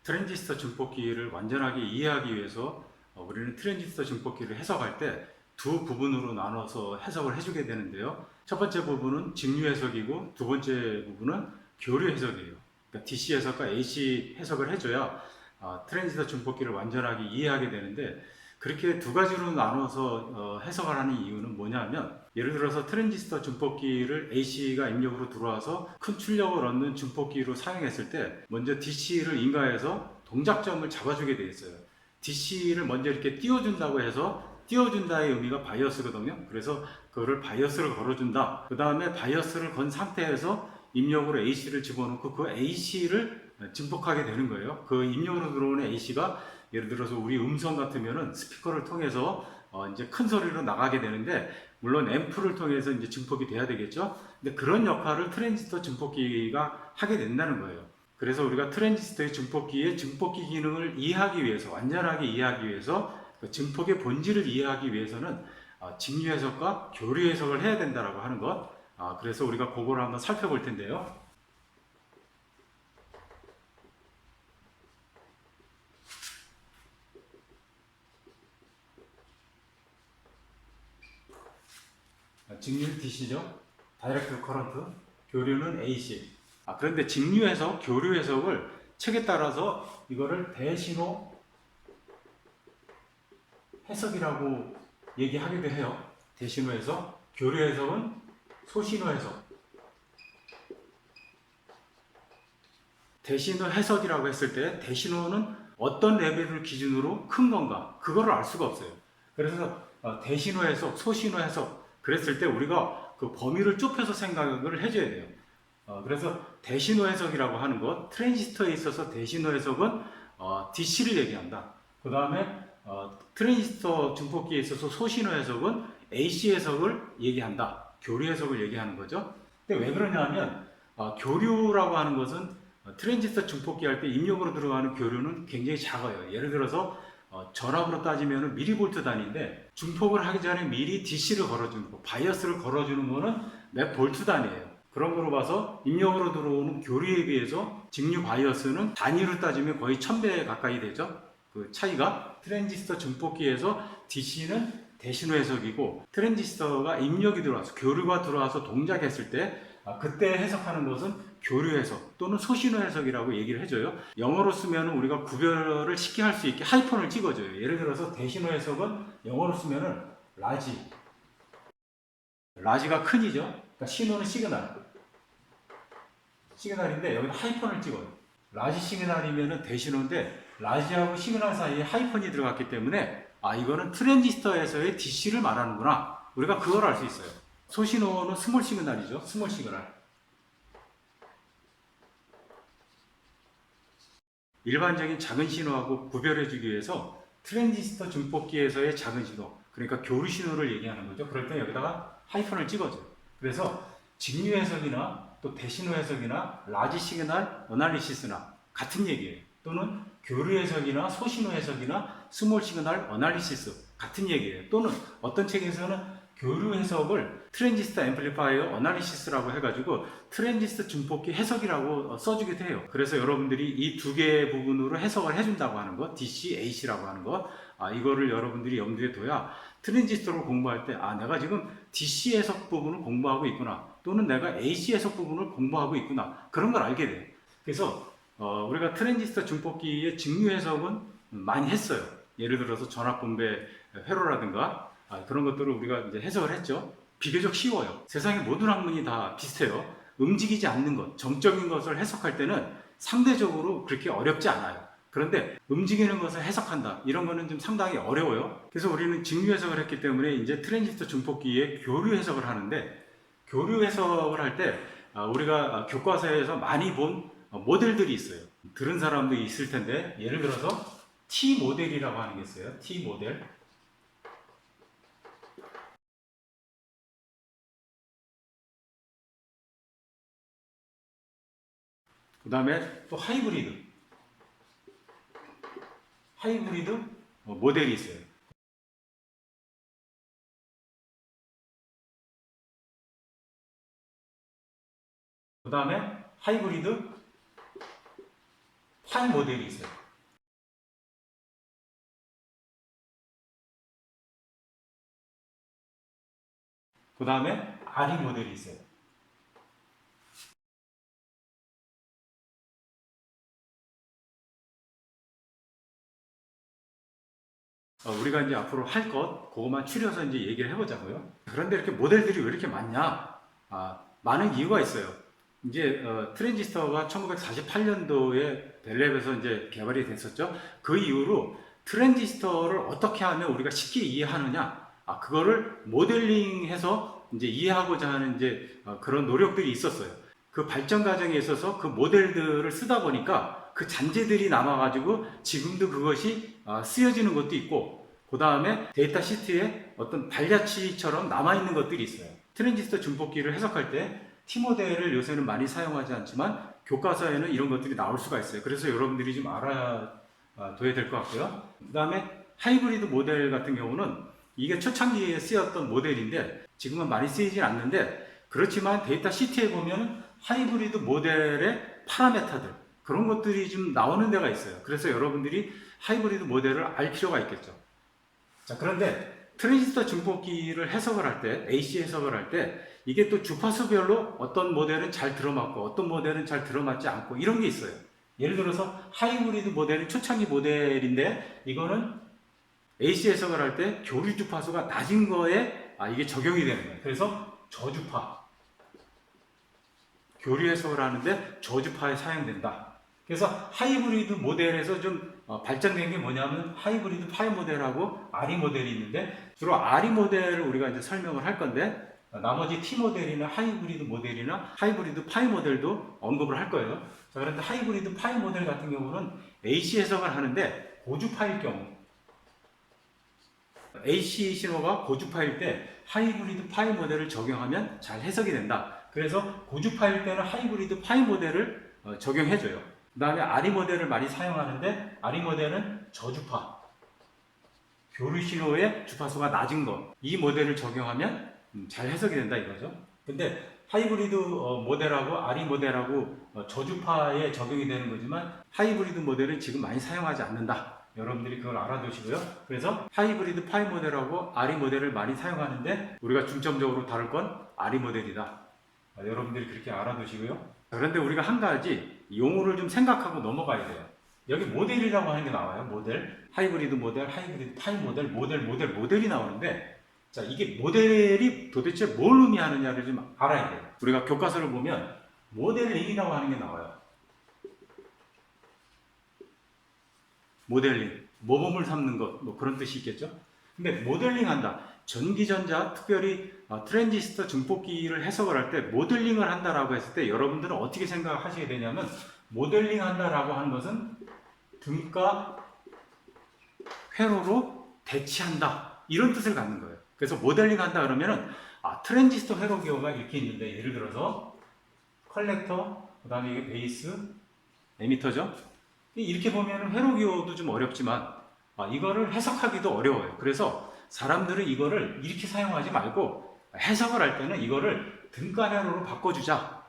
트랜지스터 증폭기를 완전하게 이해하기 위해서 우리는 트랜지스터 증폭기를 해석할 때 두 부분으로 나눠서 해석을 해주게 되는데요. 첫 번째 부분은 직류 해석이고 두 번째 부분은 교류 해석이에요. 그러니까 DC 해석과 AC 해석을 해줘야 트랜지스터 증폭기를 완전하게 이해하게 되는데, 그렇게 두 가지로 나눠서 해석을 하는 이유는 뭐냐면, 예를 들어서 트랜지스터 증폭기를 AC가 입력으로 들어와서 큰 출력을 얻는 증폭기로 사용했을 때 먼저 DC를 인가해서 동작점을 잡아주게 되어 있어요. DC를 먼저 이렇게 띄워준다고 해서, 띄워준다의 의미가 바이어스거든요. 그래서 그거를 바이어스를 걸어준다. 그 다음에 바이어스를 건 상태에서 입력으로 AC를 집어넣고 그 AC를 증폭하게 되는 거예요. 그 입력으로 들어오는 AC가 예를 들어서 우리 음성 같으면은 스피커를 통해서 이제 큰 소리로 나가게 되는데, 물론 앰프를 통해서 이제 증폭이 돼야 되겠죠. 근데 그런 역할을 트랜지스터 증폭기가 하게 된다는 거예요. 그래서 우리가 트랜지스터의 증폭기의 증폭기 기능을 이해하기 위해서, 완전하게 이해하기 위해서, 그 증폭의 본질을 이해하기 위해서는 직류 해석과 교류 해석을 해야 된다라고 하는 것. 그래서 우리가 그거를 한번 살펴볼 텐데요. 직류는 DC죠. 다이렉트 커런트. 교류는 AC. 그런데 직류 해석, 교류 해석을 책에 따라서 이거를 대신호 해석이라고 얘기하기도 해요. 대신호 해석. 교류 해석은 소신호 해석. 대신호 해석이라고 했을 때 대신호는 어떤 레벨을 기준으로 큰 건가, 그거를 알 수가 없어요. 그래서 대신호 해석, 소신호 해석 그랬을 때 우리가 그 범위를 좁혀서 생각을 해줘야 돼요. 그래서 대신호 해석이라고 하는 것, 트랜지스터에 있어서 대신호 해석은 DC를 얘기한다. 그 다음에 트랜지스터 증폭기에 있어서 소신호 해석은 AC 해석을 얘기한다. 교류 해석을 얘기하는 거죠. 근데 왜 그러냐면 교류라고 하는 것은 트랜지스터 증폭기 할 때 입력으로 들어가는 교류는 굉장히 작아요. 예를 들어서 전압으로 따지면 미리볼트 단위인데, 증폭을 하기 전에 미리 DC를 걸어주는 거, 바이어스를 걸어주는 거는 몇 볼트 단위예요. 그런 거로 봐서 입력으로 들어오는 교류에 비해서 직류 바이어스는 단위로 따지면 거의 1000배 가까이 되죠. 그 차이가. 트랜지스터 증폭기에서 DC는 대신호 해석이고, 트랜지스터가 입력이 들어와서, 교류가 들어와서 동작했을 때 그때 해석하는 것은 교류 해석 또는 소신호 해석이라고 얘기를 해줘요. 영어로 쓰면 우리가 구별을 쉽게 할 수 있게 하이픈을 찍어줘요. 예를 들어서 대신호 해석은 영어로 쓰면은 라지. 라지가 큰이죠. 그러니까 신호는 시그널. 시그널인데 여기다 하이픈을 찍어요. 라지 시그널이면은 대신호인데, 라지하고 시그널 사이에 하이픈이 들어갔기 때문에 이거는 트랜지스터에서의 DC를 말하는구나. 우리가 그걸 알 수 있어요. 소신호는 스몰 시그널이죠. 스몰 시그널. 일반적인 작은 신호하고 구별해주기 위해서 트랜지스터 증폭기에서의 작은 신호, 그러니까 교류 신호를 얘기하는 거죠. 그럴 때 여기다가 하이픈을 찍어줘요. 그래서 직류 해석이나 또 대신호 해석이나 라지 시그널 어널리시스나 같은 얘기예요. 또는 교류 해석이나 소신호 해석이나 스몰 시그널 어널리시스 같은 얘기예요. 또는 어떤 책에서는 교류 해석을 트랜지스터 앰플리파이어 어널리시스라고 해가지고 트랜지스터 증폭기 해석이라고 써주기도 해요. 그래서 여러분들이 이 두 개의 부분으로 해석을 해준다고 하는 것, DC, AC라고 하는 것, 이거를 여러분들이 염두에 둬야 트랜지스터를 공부할 때 내가 지금 DC 해석 부분을 공부하고 있구나, 또는 내가 AC 해석 부분을 공부하고 있구나, 그런 걸 알게 돼요. 그래서 우리가 트랜지스터 증폭기의 직류 해석은 많이 했어요. 예를 들어서 전압분배 회로라든가 그런 것들을 우리가 이제 해석을 했죠. 비교적 쉬워요. 세상의 모든 학문이 다 비슷해요. 움직이지 않는 것, 정적인 것을 해석할 때는 상대적으로 그렇게 어렵지 않아요. 그런데 움직이는 것을 해석한다, 이런 거는 좀 상당히 어려워요. 그래서 우리는 직류 해석을 했기 때문에 이제 트랜지스터 증폭기의 교류 해석을 하는데, 교류 해석을 할 때 우리가 교과서에서 많이 본 모델들이 있어요. 들은 사람도 있을 텐데, 예를 들어서 T 모델이라고 하는 게 있어요. T 모델. 그 다음에 또 하이브리드 모델이 있어요. 그 다음에 하이브리드 파이 모델이 있어요. 그 다음에 RE 모델이 있어요. 우리가 이제 앞으로 할 것, 그것만 추려서 이제 얘기를 해보자고요. 그런데 이렇게 모델들이 왜 이렇게 많냐? 많은 이유가 있어요. 이제 트랜지스터가 1948년도에 벨랩에서 이제 개발이 됐었죠. 그 이후로 트랜지스터를 어떻게 하면 우리가 쉽게 이해하느냐? 그거를 모델링해서 이제 이해하고자 하는 이제 그런 노력들이 있었어요. 그 발전 과정에 있어서 그 모델들을 쓰다 보니까 그 잔재들이 남아가지고 지금도 그것이 쓰여지는 것도 있고, 그 다음에 데이터 시트에 어떤 발자취처럼 남아있는 것들이 있어요. 트랜지스터 증폭기를 해석할 때 T모델을 요새는 많이 사용하지 않지만 교과서에는 이런 것들이 나올 수가 있어요. 그래서 여러분들이 좀 알아둬야 될 것 같고요. 그 다음에 하이브리드 모델 같은 경우는 이게 초창기에 쓰였던 모델인데 지금은 많이 쓰이진 않는데, 그렇지만 데이터 시트에 보면 하이브리드 모델의 파라메타들, 그런 것들이 좀 나오는 데가 있어요. 그래서 여러분들이 하이브리드 모델을 알 필요가 있겠죠. 자, 그런데 트랜지스터 증폭기를 해석을 할 때, AC 해석을 할 때 이게 또 주파수별로 어떤 모델은 잘 들어맞고 어떤 모델은 잘 들어맞지 않고 이런 게 있어요. 예를 들어서 하이브리드 모델은 초창기 모델인데 이거는 AC 해석을 할 때 교류 주파수가 낮은 거에 이게 적용이 되는 거예요. 그래서 저주파, 교류 해석을 하는데 저주파에 사용된다. 그래서 하이브리드 모델에서 좀 발전된 게 뭐냐면 하이브리드 파이 모델하고 RE 모델이 있는데, 주로 RE 모델을 우리가 이제 설명을 할 건데 나머지 T 모델이나 하이브리드 모델이나 하이브리드 파이 모델도 언급을 할 거예요. 자, 그런데 하이브리드 파이 모델 같은 경우는 AC 해석을 하는데 고주파일 경우, AC 신호가 고주파일 때 하이브리드 파이 모델을 적용하면 잘 해석이 된다. 그래서 고주파일 때는 하이브리드 파이 모델을 적용해줘요. 그 다음에 RE 모델을 많이 사용하는데 RE 모델은 저주파, 교류 신호의 주파수가 낮은 거, 이 모델을 적용하면 잘 해석이 된다 이거죠. 근데 하이브리드 모델하고 RE 모델하고 저주파에 적용이 되는 거지만 하이브리드 모델은 지금 많이 사용하지 않는다. 여러분들이 그걸 알아두시고요. 그래서 하이브리드 파이 모델하고 RE 모델을 많이 사용하는데 우리가 중점적으로 다룰 건 RE 모델이다. 여러분들이 그렇게 알아두시고요. 그런데 우리가 한 가지 용어를 좀 생각하고 넘어가야 돼요. 여기 모델이라고 하는 게 나와요. 모델, 하이브리드 모델, 하이브리드 파이 모델, 모델이 나오는데, 자, 이게 모델이 도대체 뭘 의미하느냐를 좀 알아야 돼요. 우리가 교과서를 보면 모델링이라고 하는 게 나와요. 모델링, 모범을 삼는 것, 뭐 그런 뜻이 있겠죠. 근데 모델링 한다, 전기전자, 특별히 트랜지스터 증폭기를 해석을 할 때 모델링을 한다라고 했을 때 여러분들은 어떻게 생각하시게 되냐면, 모델링 한다라고 하는 것은 등가 회로로 대치한다, 이런 뜻을 갖는 거예요. 그래서 모델링 한다 그러면은 트랜지스터 회로 기호가 이렇게 있는데, 예를 들어서 컬렉터, 그 다음에 이게 베이스, 에미터죠. 이렇게 보면 회로 기호도 좀 어렵지만 이거를 해석하기도 어려워요. 그래서 사람들은 이거를 이렇게 사용하지 말고 해석을 할 때는 이거를 등가 회로로 바꿔주자.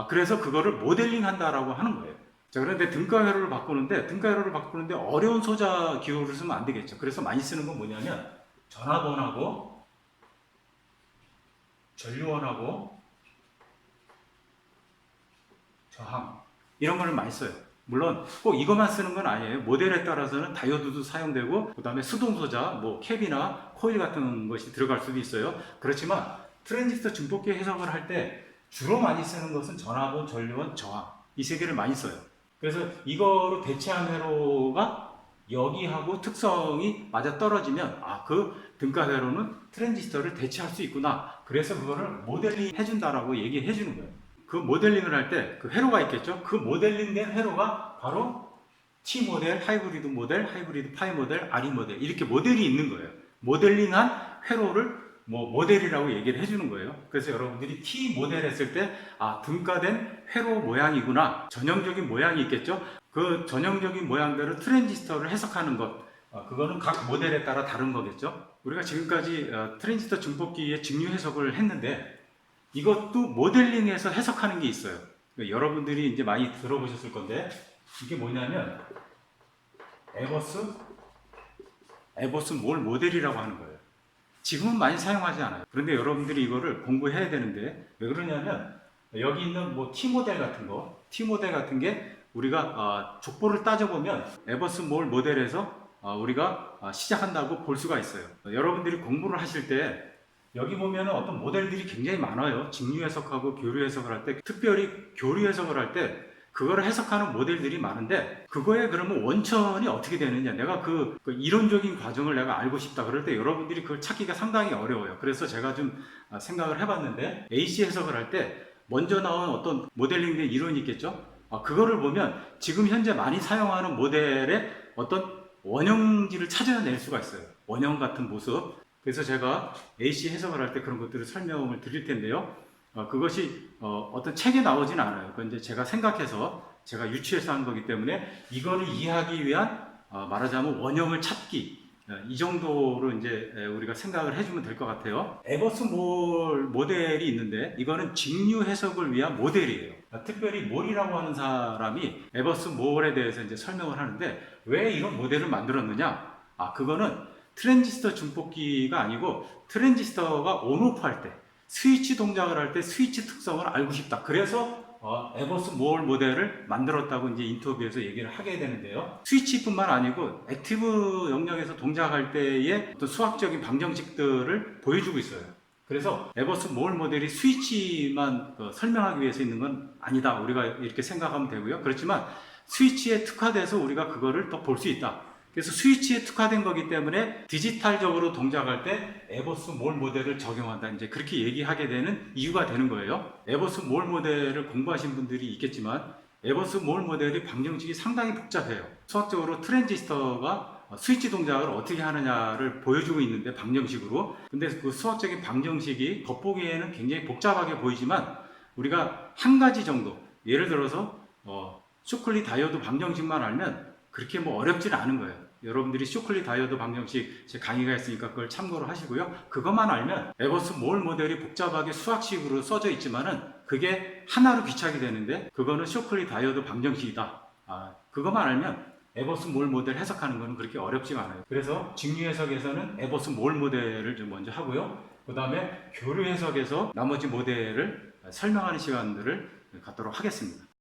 그래서 그거를 모델링 한다라고 하는 거예요. 자, 그런데 등가 회로를 바꾸는데 어려운 소자 기호를 쓰면 안 되겠죠. 그래서 많이 쓰는 건 뭐냐면 전압원하고 전류원하고 저항, 이런 거를 많이 써요. 물론 꼭 이것만 쓰는 건 아니에요. 모델에 따라서는 다이오드도 사용되고, 그 다음에 수동소자, 뭐 캡이나 코일 같은 것이 들어갈 수도 있어요. 그렇지만 트랜지스터 증폭기 해석을 할 때 주로 많이 쓰는 것은 전압원, 전류원, 저항, 이 세 개를 많이 써요. 그래서 이거로 대체한 회로가 여기하고 특성이 맞아 떨어지면 그 등가 회로는 트랜지스터를 대체할 수 있구나. 그래서 그거를 모델링 해준다라고 얘기해 주는 거예요. 그 모델링을 할 때 그 회로가 있겠죠. 그 모델링된 회로가 바로 T 모델, 하이브리드 모델, 하이브리드 파이 모델, RE 모델, 이렇게 모델이 있는 거예요. 모델링한 회로를 모델이라고 얘기를 해주는 거예요. 그래서 여러분들이 T 모델 했을 때 등가된 회로 모양이구나, 전형적인 모양이 있겠죠. 그 전형적인 모양대로 트랜지스터를 해석하는 것, 그거는 각 모델에 따라 다른 거겠죠. 우리가 지금까지 트랜지스터 증폭기의 직류 해석을 했는데 이것도 모델링해서 해석하는 게 있어요. 그러니까 여러분들이 이제 많이 들어보셨을 건데, 이게 뭐냐면 에버스 몰 모델이라고 하는 거예요. 지금은 많이 사용하지 않아요. 그런데 여러분들이 이거를 공부해야 되는데 왜 그러냐면 여기 있는 뭐 T모델 같은 거, T모델 같은 게 우리가 족보를 따져보면 에버스 몰 모델에서 우리가 시작한다고 볼 수가 있어요. 여러분들이 공부를 하실 때 여기 보면 어떤 모델들이 굉장히 많아요. 직류 해석하고 교류 해석을 할 때, 특별히 교류 해석을 할 때 그거를 해석하는 모델들이 많은데 그거에 그러면 원천이 어떻게 되느냐, 내가 그 이론적인 과정을 내가 알고 싶다 그럴 때 여러분들이 그걸 찾기가 상당히 어려워요. 그래서 제가 좀 생각을 해봤는데 AC 해석을 할 때 먼저 나온 어떤 모델링된 이론이 있겠죠. 그거를 보면 지금 현재 많이 사용하는 모델의 어떤 원형지를 찾아낼 수가 있어요. 원형 같은 모습. 그래서 제가 AC 해석을 할 때 그런 것들을 설명을 드릴 텐데요. 그것이 어떤 책에 나오진 않아요. 그건 이제 제가 생각해서 제가 유추해서 한 거기 때문에 이거를 이해하기 위한 말하자면 원형을 찾기, 이 정도로 이제 우리가 생각을 해주면 될 것 같아요. 에버스 몰 모델이 있는데 이거는 직류 해석을 위한 모델이에요. 특별히 몰이라고 하는 사람이 에버스 몰에 대해서 이제 설명을 하는데 왜 이런 모델을 만들었느냐? 그거는 트랜지스터 증폭기가 아니고 트랜지스터가 온오프 할 때, 스위치 동작을 할 때 스위치 특성을 알고 싶다. 그래서 에버스 몰 모델을 만들었다고 이제 인터뷰에서 얘기를 하게 되는데요. 스위치뿐만 아니고 액티브 영역에서 동작할 때의 어떤 수학적인 방정식들을 보여주고 있어요. 그래서 에버스 몰 모델이 스위치만 설명하기 위해서 있는 건 아니다. 우리가 이렇게 생각하면 되고요. 그렇지만 스위치에 특화돼서 우리가 그거를 더 볼 수 있다. 그래서 스위치에 특화된 거기 때문에 디지털적으로 동작할 때 에버스 몰 모델을 적용한다. 이제 그렇게 얘기하게 되는 이유가 되는 거예요. 에버스 몰 모델을 공부하신 분들이 있겠지만 에버스 몰 모델의 방정식이 상당히 복잡해요. 수학적으로 트랜지스터가 스위치 동작을 어떻게 하느냐를 보여주고 있는데 방정식으로. 근데 그 수학적인 방정식이 겉보기에는 굉장히 복잡하게 보이지만 우리가 한 가지 정도, 예를 들어서 쇼클리 다이오드 방정식만 알면 그렇게 뭐 어렵지는 않은 거예요. 여러분들이 쇼클리 다이오드 방정식 제 강의가 있으니까 그걸 참고로 하시고요. 그것만 알면 에버스 몰 모델이 복잡하게 수학식으로 써져 있지만은 그게 하나로 귀착이 되는데 그거는 쇼클리 다이오드 방정식이다. 그것만 알면 에버스 몰 모델 해석하는 거는 그렇게 어렵지가 않아요. 그래서 직류 해석에서는 에버스 몰 모델을 좀 먼저 하고요. 그 다음에 교류 해석에서 나머지 모델을 설명하는 시간들을 갖도록 하겠습니다.